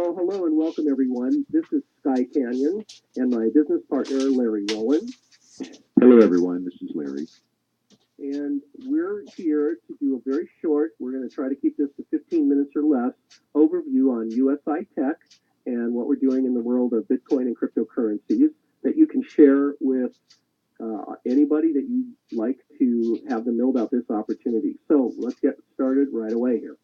Well, hello and welcome, everyone. This is Sky Canyon and my business partner, Larry Rowland. Hello, everyone. This is Larry. And we're here to do a very short, we're going to try to keep this to 15 minutes or less, overview on USI Tech and what we're doing in the world of Bitcoin and cryptocurrencies that you can share with anybody that you'd like to have them know about this opportunity. So let's get started right away here.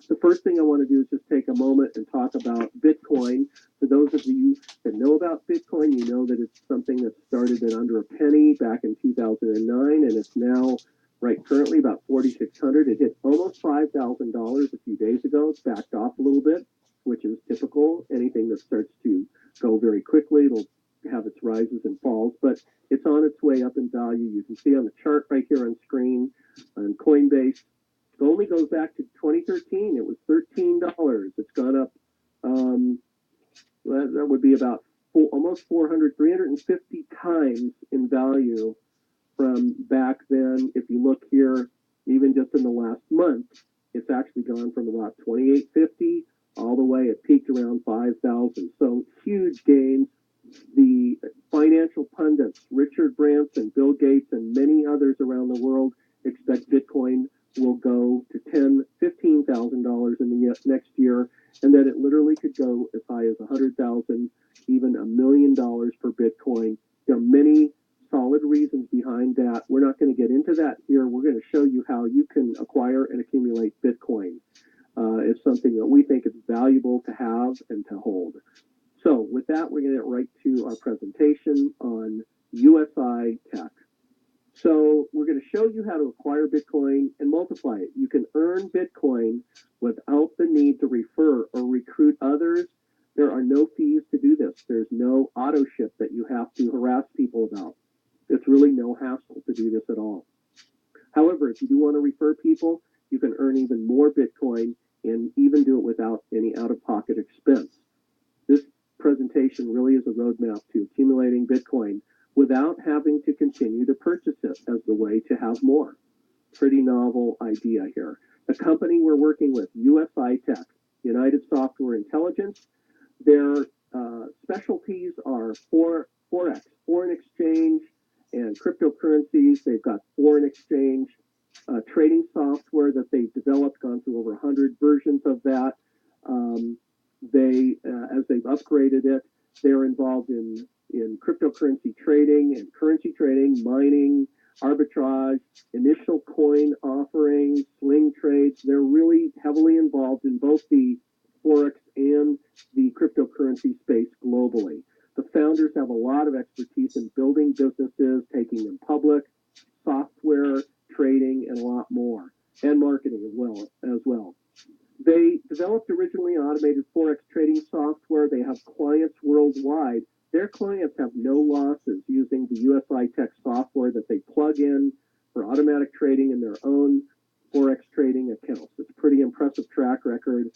The first thing I want to do is just take a moment and talk about Bitcoin. For those of you that know about Bitcoin, you know that it's something that started at under a penny back in 2009, and it's now currently about 4,600. It hit almost $5,000 a few days ago. It's backed off a little bit, which is typical. Anything that starts to go very quickly, it'll have its rises and falls, but it's on its way up in value. You can see on the chart right here on screen on Coinbase. It only goes back to 2013. It was $13. It's gone up. That would be about almost 350 times in value from back then. If you look here, even just in the last month, it's actually gone from about 28.50 all the way. It peaked around 5,000. So huge gains. The financial pundits, Richard Branson, Bill Gates, and many others around the world expect Bitcoin will go to $10,000, $15,000 in the next year, and that it literally could go as high as $100,000, even $1 million per Bitcoin. There are many solid reasons behind that. We're not going to get into that here. We're going to show you how you can acquire and accumulate Bitcoin. It's something that we think is valuable to have and to hold. So with that, we're going to get right to our presentation on USI Tech. So we're going to show you how to acquire Bitcoin and multiply it. You can earn Bitcoin without the need to refer or recruit others. There are no fees to do this. There's no auto ship that you have to harass people about. It's really no hassle to do this at all. However, if you do want to refer people, you can earn even more Bitcoin and even do it without any out-of-pocket expense. This presentation really is a roadmap to accumulating Bitcoin without having to continue to purchase it as the way to have more. Pretty novel idea here. The company we're working with, USI Tech, United Software Intelligence, their specialties are Forex, foreign exchange, and cryptocurrencies. They've got foreign exchange trading software that they've developed, gone through over 100 versions of that. As they've upgraded it, they're involved in cryptocurrency trading and currency trading, mining, arbitrage, initial coin offerings, swing trades. They're really heavily involved in both the Forex and the cryptocurrency space globally. The founders have a lot of expertise in building businesses, taking them public, software, trading, and a lot more, and marketing as well. They developed originally automated Forex trading software. They have clients worldwide. Their clients have no losses using the USI Tech software that they plug in for automatic trading in their own Forex trading accounts. It's a pretty impressive track record.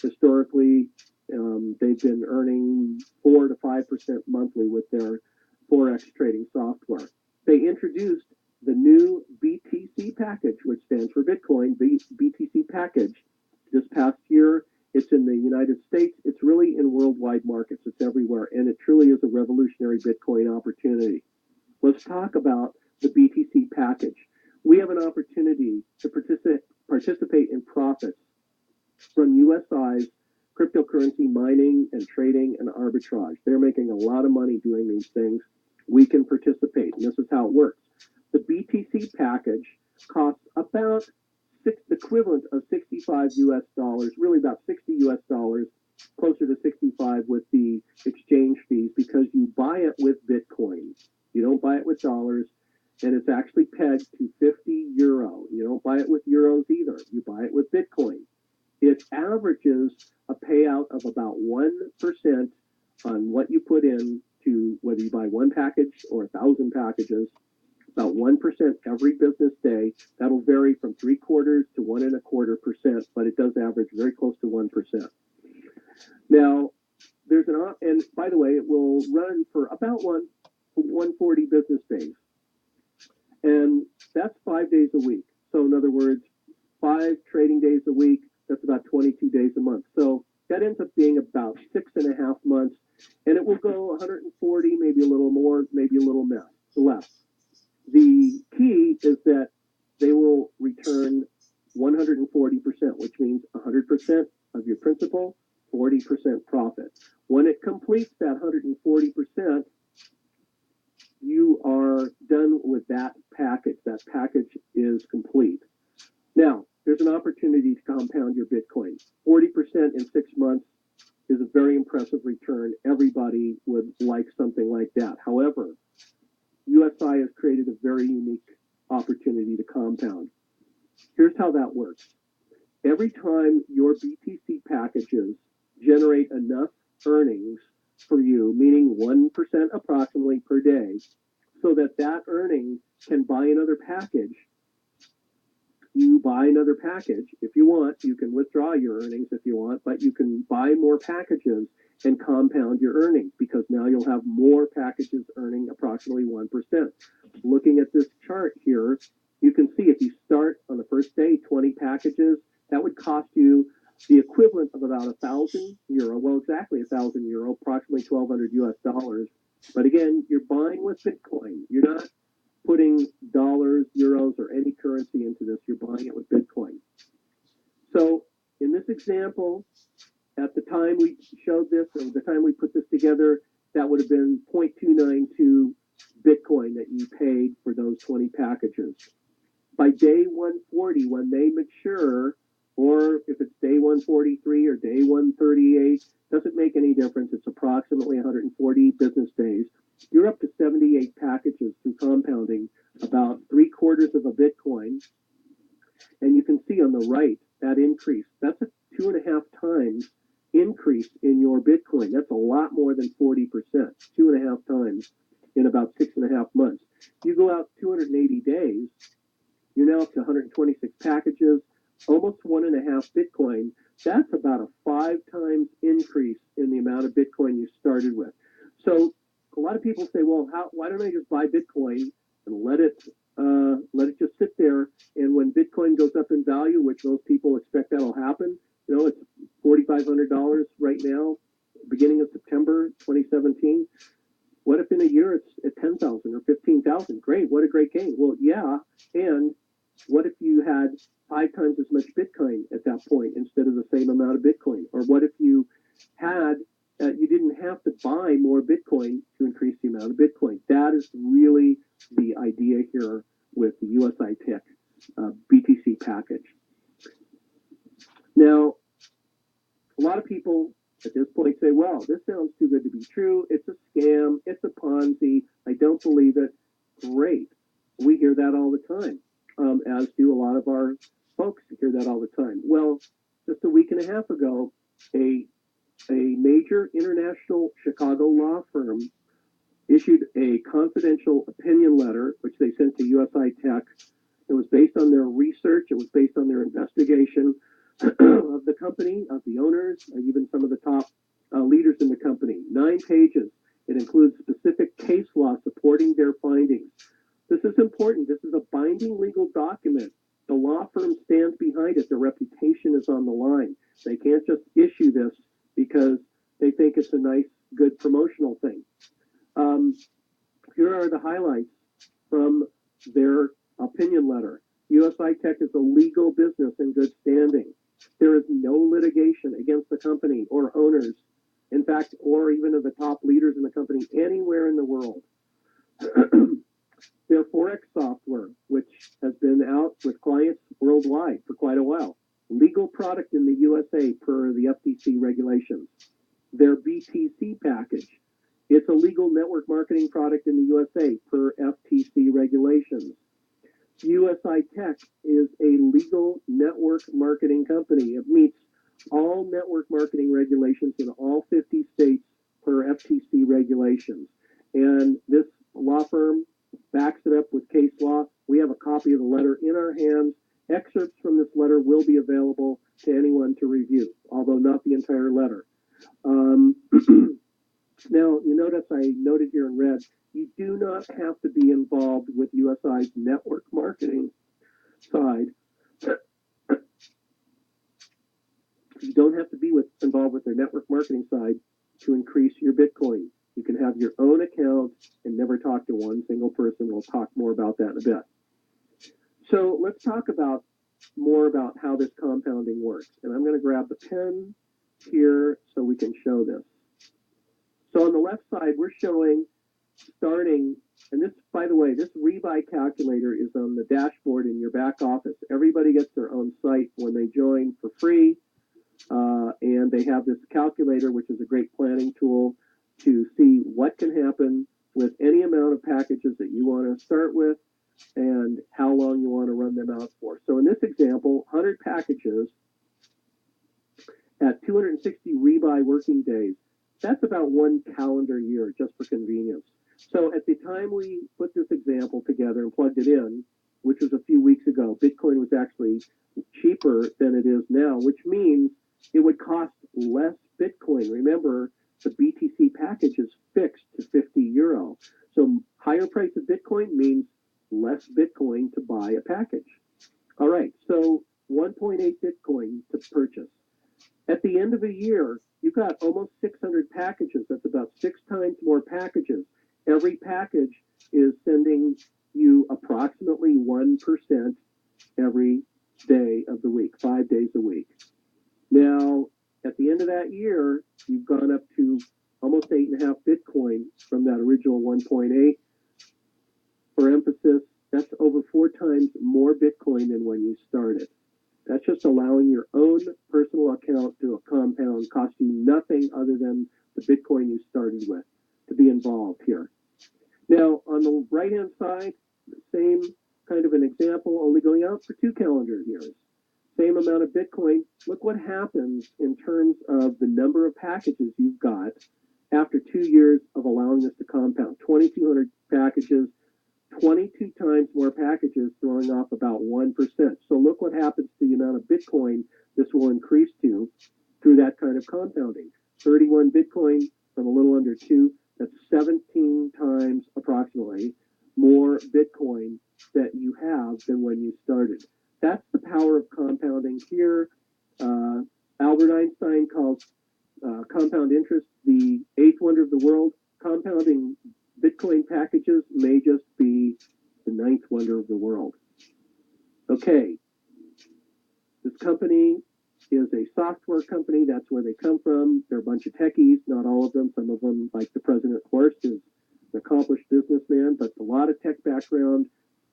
Historically, they've been earning 4 to 5% monthly with their Forex trading software. They introduced the new BTC package, which stands for Bitcoin, the BTC package, this past year. It's in the United States. It's really in worldwide markets. It's everywhere, and it truly is a revolutionary Bitcoin opportunity. Let's talk about the BTC package. We have an opportunity to participate in profits from USI's cryptocurrency mining and trading and arbitrage. They're making a lot of money doing these things. We can participate, and this is how it works. The BTC package costs about the equivalent of $65 US, really about $60 US, closer to 65 with the exchange fees, because you buy it with Bitcoin. You don't buy it with dollars, and it's actually pegged to 50 euro. You don't buy it with euros either. You buy it with Bitcoin. It averages a payout of about 1% on what you put in to whether you buy one package or 1,000 packages. About 1% every business day. That'll vary from 0.75% to 1.25%, but it does average very close to 1%. Now, and by the way, it will run for about 140 business days, and that's 5 days a week. So in other words, 5 trading days a week. That's about 22 days a month. So That ends up being about 6.5 months, and it will go 140, maybe a little more, maybe a little less. The key is that they will return 140%, which means 100% of your principal, 40% profit. When it completes that 140%, you are done with that package. That package is complete. Now, there's an opportunity to compound your Bitcoin. 40% in 6 months is a very impressive return. Everybody would like something like that. However, USI has created a very unique opportunity to compound. Here's how that works. Every time your BTC packages generate enough earnings for you, meaning 1% approximately per day, so that that earning can buy another package, you buy another package. If you want, you can withdraw your earnings if you want, but you can buy more packages and compound your earnings because now you'll have more packages earning approximately 1%. Looking at this chart here, you can see if you start on the first day, 20 packages, that would cost you the equivalent of about €1,000. Well, exactly €1,000, approximately $1,200 US. But again, you're buying with Bitcoin. You're not putting dollars, euros, or any currency into this. You're buying it with Bitcoin. So in this example, at the time we showed this, or the time we put this together, that would have been 0.292 Bitcoin that you paid for those 20 packages. By day 140, when they mature, or if it's day 143 or day 138, doesn't make any difference. It's approximately 140 business days. You're up to 78 packages through compounding, about 3/4 of a Bitcoin. And you can see on the right that increase. That's a 2.5 times increase in your Bitcoin. That's a lot more than 40%, 2.5 times in about 6.5 months. You go out 280 days, you're now up to 126 packages, almost 1.5 Bitcoin. That's about a 5 times increase in the amount of Bitcoin you started with. So a lot of people say, well, why don't I just buy Bitcoin and let it just sit there? And when Bitcoin goes up in value, which most people expect that'll happen, it's $4,500 right now, beginning of September 2017. What if in a year it's at 10,000 or 15,000? Great, what a great gain. Well, yeah, and what if you had 5 times as much Bitcoin at that point instead of the same amount of Bitcoin? Or what if you had you didn't have to buy more Bitcoin to increase the amount of Bitcoin? That is really the idea here with the USI Tech BTC package. Now, a lot of people at this point say, well, this sounds too good to be true. It's a scam. It's a Ponzi. I don't believe it. Great. We hear that all the time, as do a lot of our folks hear that all the time. Well, just a week and a half ago, a major international Chicago law firm issued a confidential opinion letter, which they sent to USI Tech. It was based on their research. It was based on their investigation of the company, of the owners, even some of the top leaders in the company. 9 pages. It includes specific case law supporting their findings. This is important. This is a binding legal document. The law firm stands behind it. Their reputation is on the line. They can't just issue this because they think it's a nice, good promotional thing. Here are the highlights from their opinion letter. USI Tech is a legal business in good standing. There is no litigation against the company or owners, in fact, or even of the top leaders in the company anywhere in the world. Their Forex software, which has been out with clients worldwide for quite a while. Legal product in the USA per the FTC regulations. Their BTC package. It's a legal network marketing product in the USA per FTC regulations. USI Tech is a legal network marketing company. It meets all network marketing regulations in all 50 states per FTC regulations. And this law firm backs it up with case law. We have a copy of the letter in our hands. Excerpts from this letter will be available to anyone to review, although not the entire letter. Now, you notice I noted here in red, you do not have to be involved with USI's network marketing side You don't have to be involved with their network marketing side to increase your Bitcoin. You can have your own account and never talk to one single person. We'll talk more about that in a bit. So let's talk more about how this compounding works. And I'm going to grab the pen here so we can show this. So on the left side, we're showing starting, and this, by the way, this rebuy calculator is on the dashboard in your back office. Everybody gets their own site when they join for free, and they have this calculator, which is a great planning tool to see what can happen with any amount of packages that you want to start with and how long you want to run them out for. So in this example, 100 packages at 260 rebuy working days, that's about 1 calendar year, just for convenience. So at the time we put this example together and plugged it in, which was a few weeks ago, Bitcoin was actually cheaper than it is now, which means it would cost less Bitcoin. Remember, the BTC package is fixed to 50 euro. So higher price of Bitcoin means less Bitcoin to buy a package. All right, so 1.8 Bitcoin to purchase. At the end of a year, you've got almost 600 packages. That's about 6 times more packages. Every package is sending you approximately 1% every day of the week, 5 days a week. Now, at the end of that year, you've gone up to almost 8.5 Bitcoin from that original 1.8. For emphasis, that's over 4 times more Bitcoin than when you started. That's just allowing your own personal account to compound, cost you nothing other than the Bitcoin you started with to be involved here. Now, on the right-hand side, the same kind of an example, only going out for 2 calendar years. Same amount of Bitcoin. Look what happens in terms of the number of packages you've got after 2 years of allowing this to compound. 2,200 packages, 22 times more packages, throwing off about 1%. So look what happens to the amount of Bitcoin this will increase to through that kind of compounding. 31 Bitcoin from a little under 2, that's 17 times approximately more Bitcoin that you have than when you started. That's the power of compounding here. Albert Einstein calls compound interest the 8th wonder of the world. Compounding Bitcoin packages may just be the 9th wonder of the world. Okay, this company is a software company. That's where they come from. They're a bunch of techies, not all of them. Some of them, like the president, of course, is an accomplished businessman, but a lot of tech background.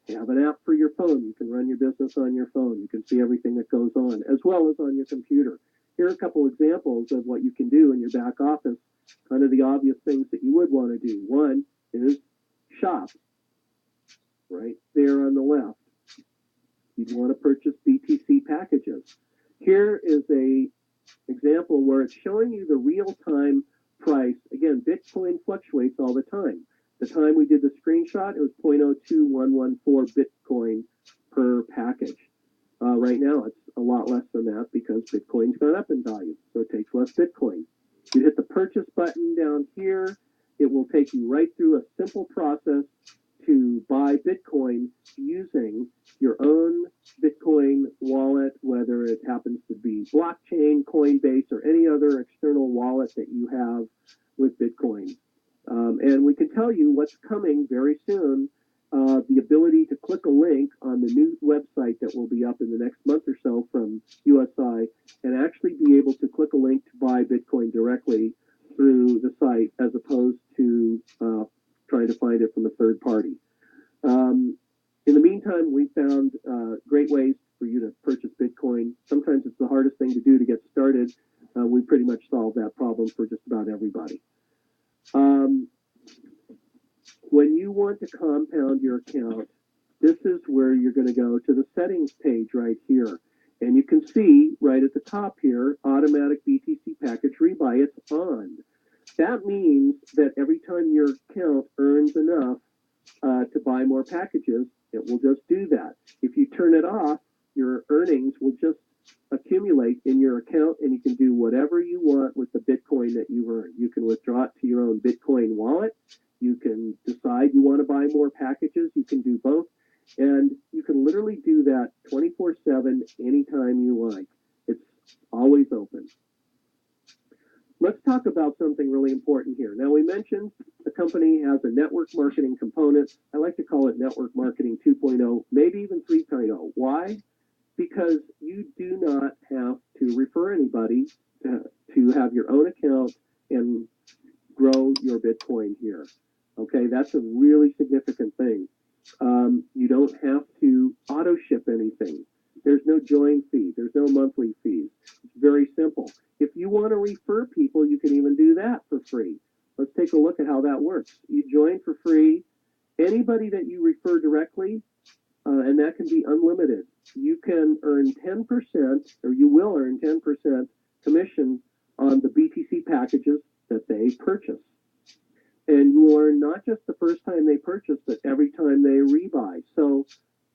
They have an app for your phone. You can run your business on your phone. You can see everything that goes on, as well as on your computer. Here are a couple examples of what you can do in your back office, kind of the obvious things that you would want to do. One is shop, right there on the left. You'd want to purchase BTC packages. Here is a example where it's showing you the real-time price. Again, Bitcoin fluctuates all the time. The time we did the screenshot, it was 0.02114 Bitcoin per package. Right now, it's a lot less than that because Bitcoin's gone up in value, so it takes less Bitcoin. You hit the purchase button down here. It will take you right through a simple process to buy Bitcoin using your own Bitcoin wallet, whether it happens to be blockchain, Coinbase, or any other external wallet that you have with Bitcoin. And we can tell you what's coming very soon, the ability to click a link on the new website that will be up in the next month or so from USI and actually be able to click a link to buy Bitcoin directly through the site as opposed to trying to find it from a third party. In the meantime, we found great ways for you to purchase Bitcoin. Sometimes it's the hardest thing to do to get started. We pretty much solved that problem for just about everybody. When you want to compound your account, this is where you're going to go to the settings page right here. And you can see right at the top here, automatic BTC package rebuy, it's on. That means that every time your account earns enough to buy more packages, it will just do that. If you turn it off, your earnings will just accumulate in your account and you can do whatever you want with the Bitcoin that you earn. You can withdraw it to your own Bitcoin wallet. You can decide you want to buy more packages. You can do both. And you can literally do that 24/7 anytime you like. It's always open. Let's talk about something really important here. Now, we mentioned the company has a network marketing component. I like to call it network marketing 2.0, maybe even 3.0. Why? Because you do not have to refer anybody to have your own account and grow your Bitcoin here. Okay, that's a really significant thing. You don't have to auto ship anything. There's no join fee. There's no monthly fees. It's very simple. If you want to refer people, you can even do that for free. Let's take a look at how that works. You join for free. Anybody that you refer directly, and that can be unlimited, you can earn 10%, or you will earn 10% commission on the BTC packages that they purchase. And you will earn not just the first time they purchase, but every time they rebuy. So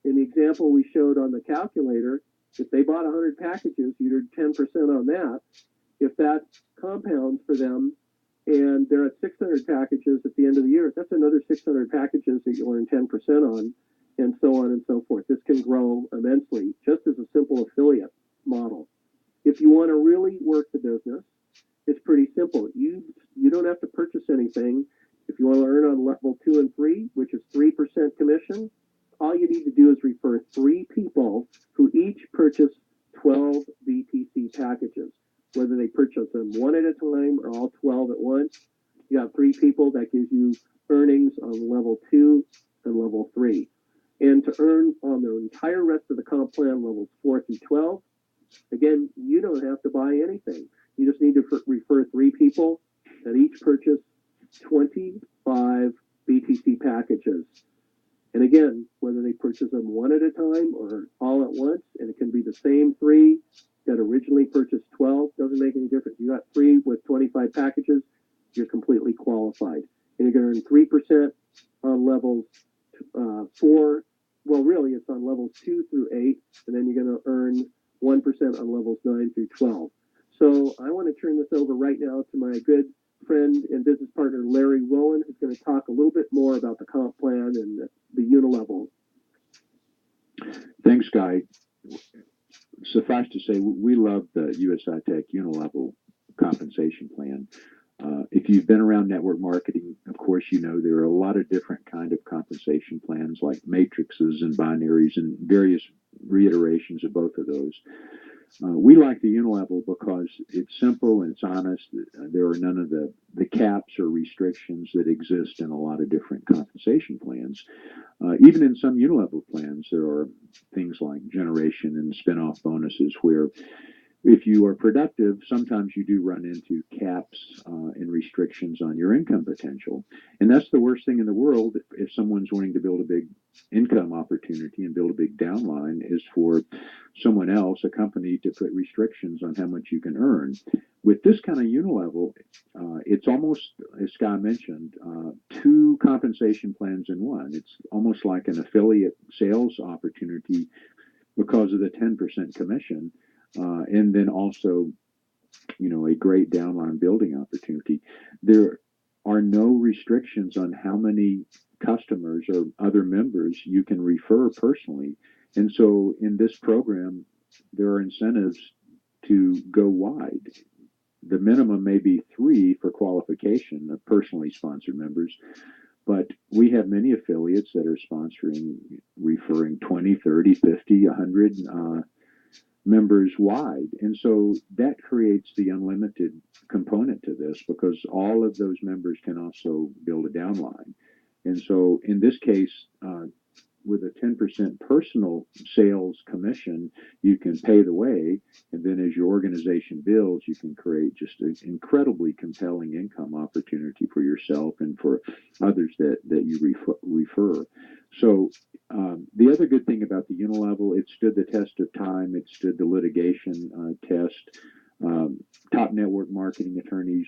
in the example we showed on the calculator, if they bought 100 packages, you'd earn 10% on that. If that compounds for them and they're at 600 packages at the end of the year, that's another 600 packages that you'll earn 10% on, and so on and so forth. This can grow immensely just as a simple affiliate model. If you want to really work the business, it's pretty simple. You don't have to purchase anything. If you want to earn on level 2 and 3, which is 3% commission, all you need to do is refer 3 people who each purchase 12 BTC packages. Whether they purchase them one at a time or all 12 at once, you have 3 people. That gives you earnings on level 2 and level 3. And to earn on the entire rest of the comp plan, levels 4 through 12, again, you don't have to buy anything. You just need to refer 3 people that each purchase 25 BTC packages. And again, whether they purchase them one at a time or all at once, and it can be the same 3 that originally purchased 12, doesn't make any difference. You got 3 with 25 packages, you're completely qualified. And you're going to earn 3% on levels 4. Well, really, it's on levels 2 through 8, and then you're going to earn 1% on levels 9 through 12. So I want to turn this over right now to my good friend and business partner, Larry Rowan, who's going to talk a little bit more about the comp plan and the unilevel. Thanks, Guy. Suffice to say, we love the USI Tech unilevel compensation plan. If you've been around network marketing, of course, you know there are a lot of different kind of compensation plans like matrices and binaries and various reiterations of both of those. We like the unilevel because it's simple and it's honest. There are none of the caps or restrictions that exist in a lot of different compensation plans. Even in some unilevel plans, there are things like generation and spin-off bonuses where if you are productive, sometimes you do run into caps and restrictions on your income potential. And that's the worst thing in the world if someone's wanting to build a big income opportunity and build a big downline is for someone else, a company, to put restrictions on how much you can earn. With this kind of unilevel, it's almost, as Scott mentioned, 2 compensation plans in one. It's almost like an affiliate sales opportunity because of the 10% commission. And then also, a great downline building opportunity. There are no restrictions on how many customers or other members you can refer personally. And so in this program, there are incentives to go wide. The minimum may be 3 for qualification of personally sponsored members, but we have many affiliates that are sponsoring, referring 20, 30, 50, 100 members wide. And so that creates the unlimited component to this because all of those members can also build a downline. And so in this case, with a 10% personal sales commission, you can pay the way. And then as your organization builds, you can create just an incredibly compelling income opportunity for yourself and for others that you refer. So the other good thing about the unilevel, it stood the test of time. It stood the litigation test. Top network marketing attorneys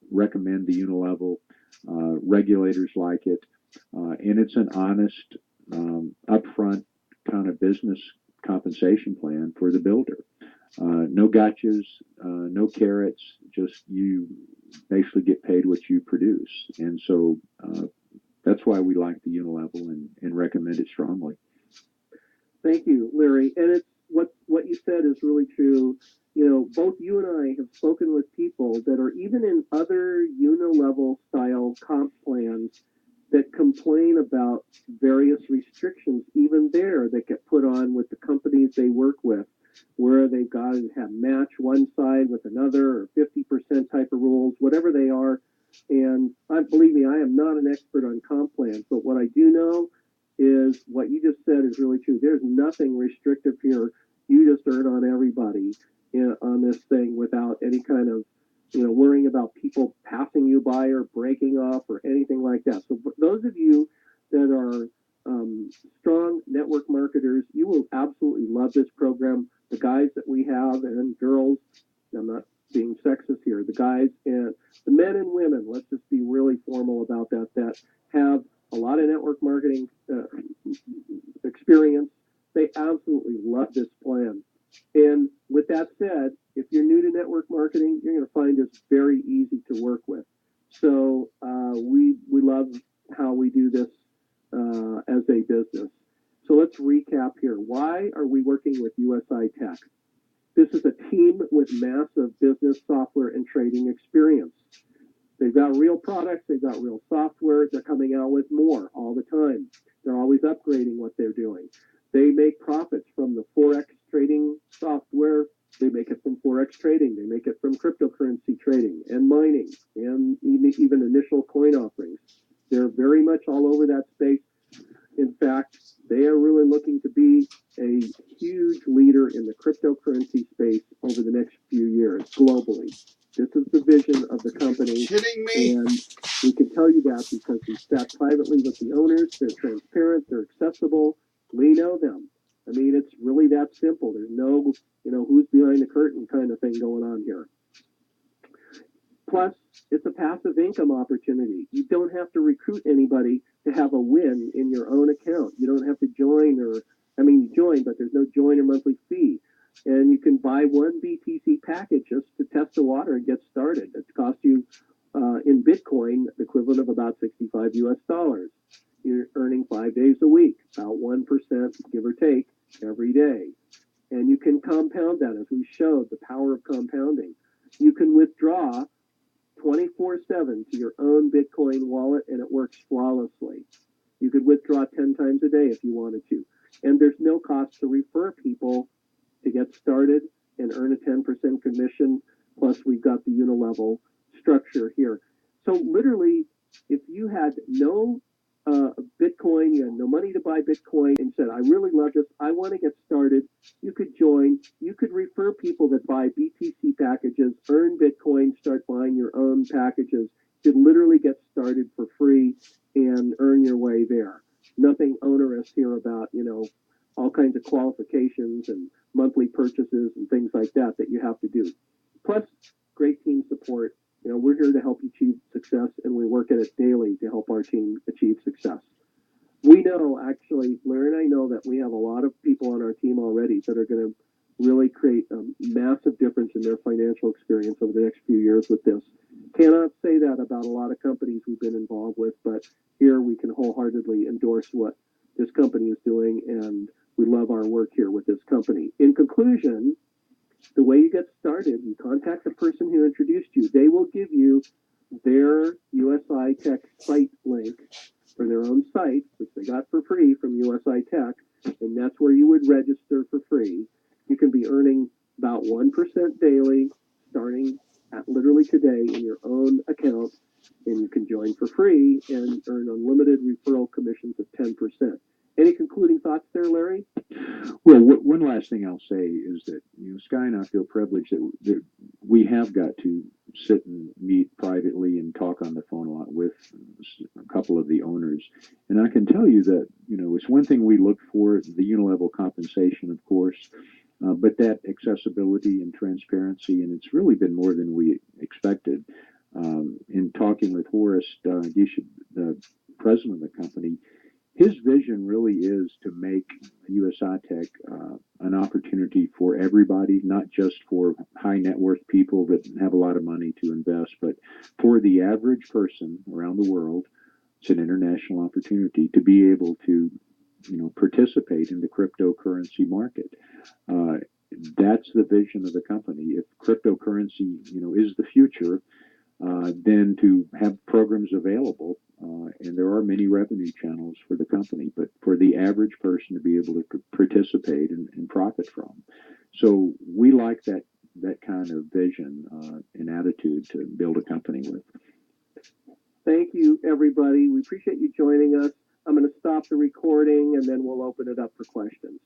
recommend the unilevel. Regulators like it. And it's an honest, upfront kind of business compensation plan for the builder. No gotchas, no carrots, just you basically get paid what you produce. And so that's why we like the unilevel and recommend it strongly. Thank you, Larry. And what you said is really true. Both you and I have spoken with people that are even in other unilevel style comp plans that complain about various restrictions, even there, that get put on with the companies they work with, where they've got to have match one side with another, or 50% type of rules, whatever they are. And believe me, I am not an expert on comp plans, but what I do know is what you just said is really true. There's nothing restrictive here. You just earn on everybody on this thing without any kind of worrying about people passing you by or breaking off or anything like that. So for those of you that are strong network marketers, you will absolutely love this program. The guys that we have and girls, I'm not being sexist here, the guys and the men and women, let's just be really formal about that have a lot of network marketing experience. They absolutely love this plan. And with that said, if you're new to network marketing, you're going to find us very easy to work with. So we love how we do this as a business. So let's recap here. Why are we working with USI Tech? This is a team with massive business software and trading experience. They've got real products. They've got real software. They're coming out with more all the time. They're always upgrading what they're doing. They make profits from the Forex trading software. They make it from Forex trading. They make it from cryptocurrency trading and mining and even initial coin offerings. They're very much all over that space. In fact, they are really looking to be a huge leader in the cryptocurrency space over the next few years globally. This is the vision of the company. Kidding me? And we can tell you that because we sat privately with the owners. They're transparent. They're accessible. We know them. I mean, it's really that simple. There's no, who's behind the curtain kind of thing going on here. Plus, it's a passive income opportunity. You don't have to recruit anybody to have a win in your own account. You don't have to join you join, but there's no join or monthly fee. And you can buy one BTC package just to test the water and get started. It's cost you in Bitcoin the equivalent of about 65 US dollars. You're earning 5 days a week, about 1%, give or take, every day. And you can compound that, as we showed, the power of compounding. You can withdraw 24/7 to your own Bitcoin wallet, and it works flawlessly. You could withdraw 10 times a day if you wanted to. And there's no cost to refer people to get started and earn a 10% commission. Plus, we've got the unilevel structure here. So literally, if you had no Bitcoin, you had no money to buy Bitcoin, and said, I really love this, I want to get started, you could join. You could refer people that buy BTC packages, earn Bitcoin, start buying your own packages. You could literally get started for free and earn your way there. Nothing onerous here about, all kinds of qualifications and monthly purchases and things like that you have to do. Plus, great team support. We're here to help you achieve success, and we work at it daily to help our team achieve success. We know, actually, Blair and I know that we have a lot of people on our team already that are going to really create a massive difference in their financial experience over the next few years with this. Cannot say that about a lot of companies we've been involved with, but here we can wholeheartedly endorse what this company is doing, and we love our work here with this company. In conclusion, the way you get started, you contact the person who introduced you. They will give you their USI Tech site link for their own site, which they got for free from USI Tech, and that's where you would register for free. You can be earning about 1% daily, starting at literally today in your own account, and you can join for free and earn unlimited referral commissions of 10%. Any concluding thoughts there, Larry? Well, one last thing I'll say is that Sky and I feel privileged that we have got to sit and meet privately and talk on the phone a lot with a couple of the owners. And I can tell you that it's one thing we look for, the unilevel compensation, of course, but that accessibility and transparency, and it's really been more than we expected. In talking with Horace, the president of the company, his vision really is to make USI Tech an opportunity for everybody, not just for high net worth people that have a lot of money to invest, but for the average person around the world. It's an international opportunity to be able to, participate in the cryptocurrency market. That's the vision of the company. If cryptocurrency, is the future, then to have programs available, and there are many revenue channels for the company, but for the average person to be able to participate and profit from. So we like that kind of vision and attitude to build a company with. Thank you, everybody. We appreciate you joining us. I'm going to stop the recording, and then we'll open it up for questions.